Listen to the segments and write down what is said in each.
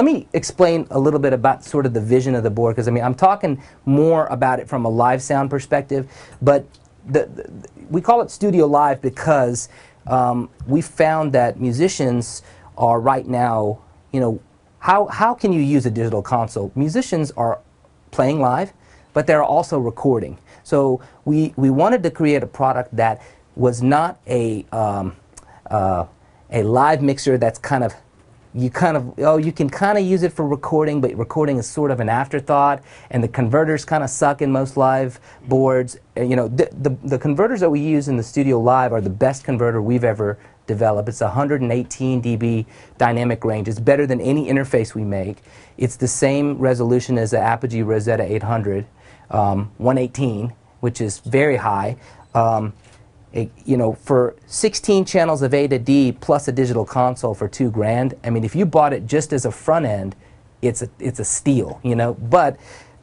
let me explain a little bit about sort of the vision of the board, because I mean I'm talking more about it from a live sound perspective, but we call it StudioLive because we found that musicians are right now, you know, how can you use a digital console? Musicians are playing live, but they're also recording. So we wanted to create a product that was not a live mixer that's you can kind of use it for recording, but recording is sort of an afterthought, and the converters kind of suck in most live boards. You know, the converters that we use in the StudioLive are the best converter we've ever developed. It's 118 dB dynamic range. It's better than any interface we make. It's the same resolution as the Apogee Rosetta 800, 118, which is very high. You know, for 16 channels of A to D plus a digital console for $2,000, I mean, if you bought it just as a front end, it's a steal, you know. But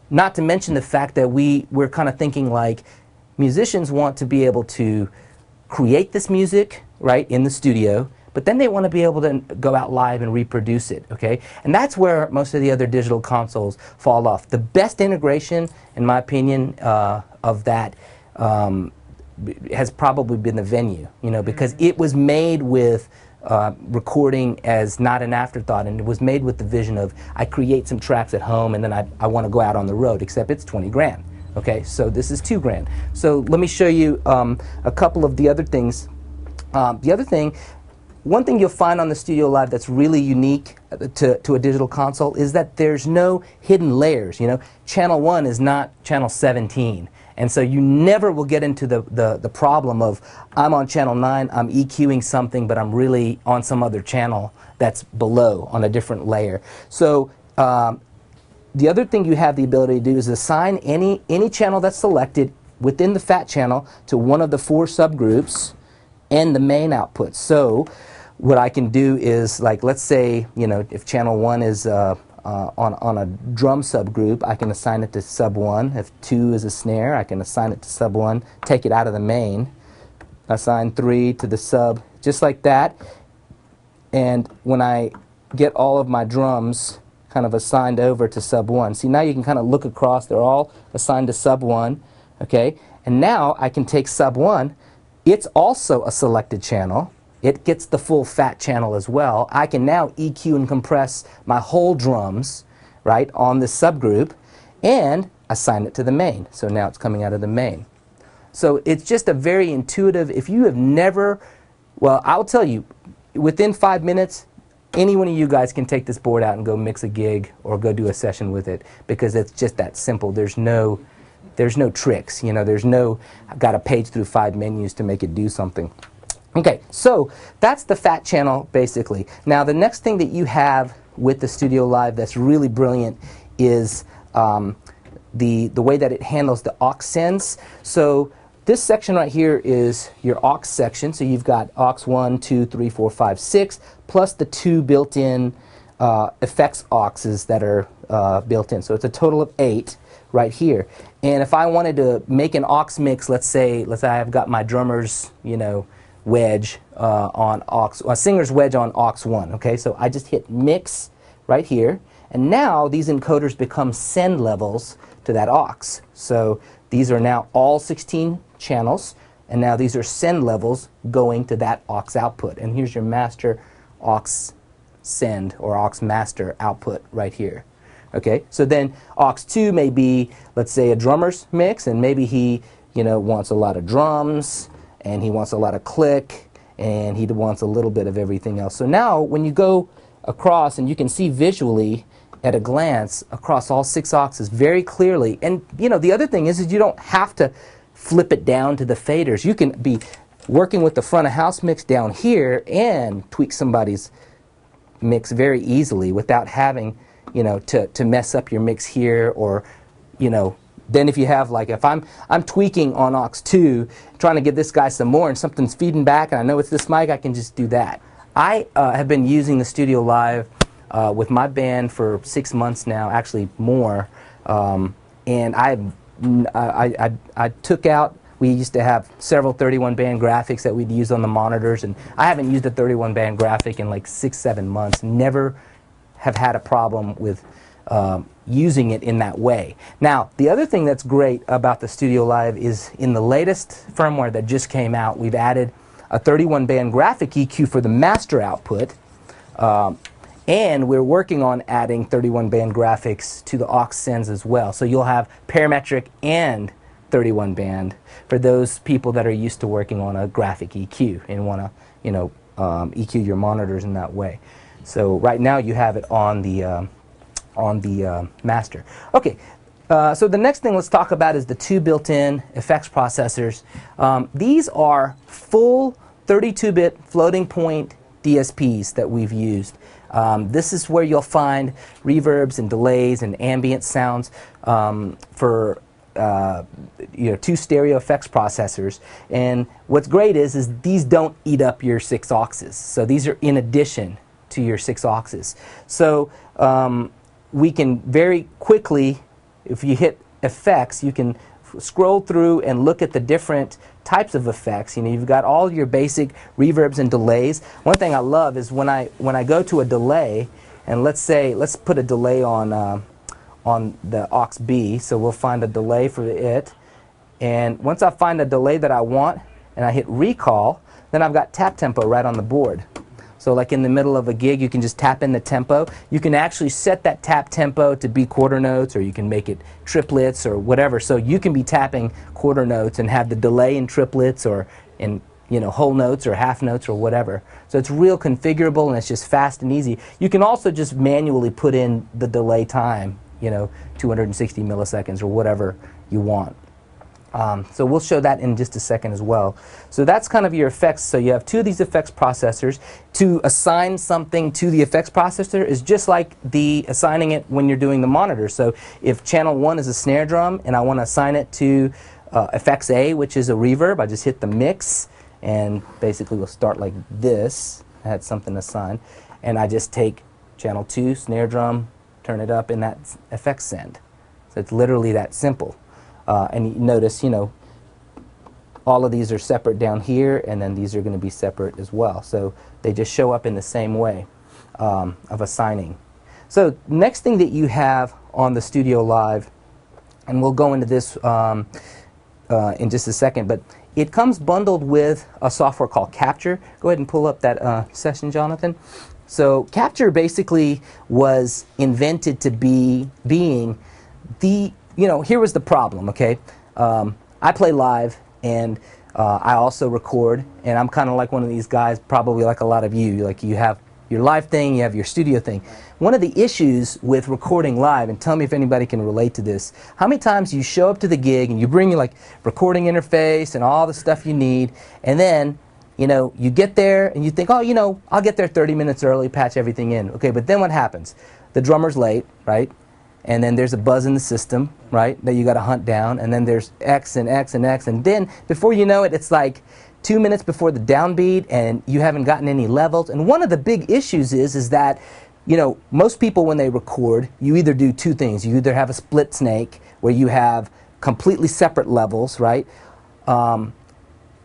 not to mention the fact that we're kind of thinking like musicians want to be able to create this music, right, in the studio, but then they want to be able to go out live and reproduce it, okay? And that's where most of the other digital consoles fall off. The best integration, in my opinion, of that has probably been the venue, you know, because it was made with recording as not an afterthought, and it was made with the vision of I create some tracks at home and then I want to go out on the road, except it's $20,000. Okay, so this is $2,000. So let me show you a couple of the other things. One thing you'll find on the StudioLive that's really unique to a digital console is that there's no hidden layers. You know, channel 1 is not channel 17. And so you never will get into the problem of I'm on channel 9, I'm EQing something, but I'm really on some other channel that's below on a different layer. So the other thing you have the ability to do is assign any channel that's selected within the FAT channel to one of the 4 subgroups and the main output. So what I can do is, like, let's say, you know, if channel 1 is on a drum subgroup, I can assign it to sub 1. If 2 is a snare, I can assign it to sub 1, take it out of the main, assign 3 to the sub, just like that. And when I get all of my drums kind of assigned over to sub 1, see, now you can kind of look across, they're all assigned to sub 1, okay? And now I can take sub 1, it's also a selected channel. It gets the full FAT channel as well. I can now EQ and compress my whole drums, right, on this subgroup and assign it to the main. So now it's coming out of the main. So it's just a very intuitive, if you have never, well, I'll tell you, within 5 minutes, any one of you guys can take this board out and go mix a gig or go do a session with it, because it's just that simple. There's no tricks, you know, I've got to page through 5 menus to make it do something. Okay, so that's the FAT channel basically. Now the next thing that you have with the StudioLive that's really brilliant is the way that it handles the aux sends. So this section right here is your aux section. So you've got aux 1, 2, 3, 4, 5, 6, plus the 2 built-in effects auxes that are built in. So it's a total of 8 right here. And if I wanted to make an aux mix, let's say I've got my drummer's, you know, wedge on a singer's wedge on aux 1. Okay, so I just hit mix right here, and now these encoders become send levels to that aux. So these are now all 16 channels, and now these are send levels going to that aux output. And here's your master aux send or aux master output right here. Okay, so then aux 2 may be, let's say, a drummer's mix, and maybe he, you know, wants a lot of drums, and he wants a lot of click, and he wants a little bit of everything else. So now when you go across, and you can see visually at a glance across all 6 auxes very clearly, and you know, the other thing is you don't have to flip it down to the faders. You can be working with the front of house mix down here and tweak somebody's mix very easily without having, you know, to mess up your mix here, or, you know, then if you have, like, if I'm tweaking on aux 2, trying to give this guy some more, and something's feeding back, and I know it's this mic, I can just do that. I have been using the StudioLive with my band for 6 months now, actually more, and I took out, we used to have several 31-band graphics that we'd use on the monitors, and I haven't used a 31-band graphic in like 6-7 months. Never have had a problem with using it in that way. Now, the other thing that's great about the StudioLive is in the latest firmware that just came out, we've added a 31-band graphic EQ for the master output, and we're working on adding 31-band graphics to the aux sends as well. So you'll have parametric and 31-band for those people that are used to working on a graphic EQ and want to, you know, EQ your monitors in that way. So right now you have it on the master. Okay, so the next thing let's talk about is the two built-in effects processors. These are full 32-bit floating point DSPs that we've used. This is where you'll find reverbs and delays and ambient sounds for you know, two stereo effects processors. And what's great is these don't eat up your 6 auxes. So these are in addition to your 6 auxes. So we can very quickly, if you hit effects, you can scroll through and look at the different types of effects. You know, you've got all your basic reverbs and delays. One thing I love is when I go to a delay, and let's put a delay on the aux B, so we'll find a delay for it, and once I find a delay that I want and I hit recall, then I've got tap tempo right on the board. So like in the middle of a gig, you can just tap in the tempo. You can actually set that tap tempo to be quarter notes, or you can make it triplets or whatever. So you can be tapping quarter notes and have the delay in triplets or in, you know, whole notes or half notes or whatever. So it's real configurable and it's just fast and easy. You can also just manually put in the delay time, you know, 260 milliseconds or whatever you want. So we'll show that in just a second as well. So that's kind of your effects. So you have two of these effects processors. To assign something to the effects processor is just like the assigning it when you're doing the monitor. So if channel 1 is a snare drum and I want to assign it to effects A, which is a reverb, I just hit the mix and basically we'll start like this. I had something assigned. And I just take channel 2, snare drum, turn it up in that effects send. So it's literally that simple. And you notice, you know, all of these are separate down here, and then these are going to be separate as well. So they just show up in the same way of assigning. So next thing that you have on the StudioLive, and we'll go into this in just a second, but it comes bundled with a software called Capture. Go ahead and pull up that session, Jonathan. So Capture basically was invented to being the, you know, here was the problem, okay? I play live, and I also record, and I'm kind of like one of these guys, probably like a lot of you. Like, you have your live thing, you have your studio thing. One of the issues with recording live, and tell me if anybody can relate to this, how many times you show up to the gig and you bring your like recording interface and all the stuff you need, and then, you know, you get there and you think, oh, you know, I'll get there 30 minutes early, patch everything in. Okay, but then what happens? The drummer's late, right? And then there's a buzz in the system, right, that you got to hunt down, and then there's X and X and X, and then before you know it, it's like 2 minutes before the downbeat, and you haven't gotten any levels. And one of the big issues is that, you know, most people when they record, you either do two things. You either have a split snake where you have completely separate levels, right?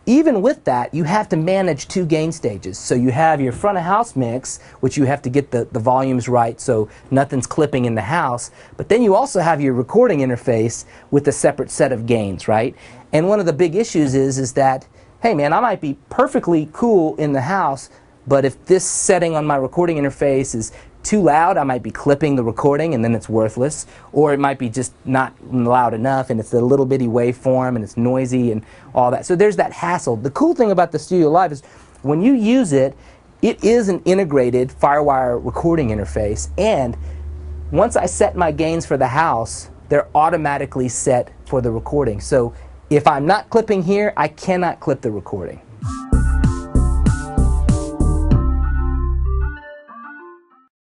Even with that, you have to manage 2 gain stages. So you have your front of house mix, which you have to get the volumes right so nothing's clipping in the house. But then you also have your recording interface with a separate set of gains, right? And one of the big issues is that, hey man, I might be perfectly cool in the house, but if this setting on my recording interface is too loud, I might be clipping the recording and then it's worthless. Or it might be just not loud enough and it's a little bitty waveform and it's noisy and all that. So there's that hassle. The cool thing about the StudioLive is when you use it, it is an integrated Firewire recording interface, and once I set my gains for the house, they're automatically set for the recording. So if I'm not clipping here, I cannot clip the recording.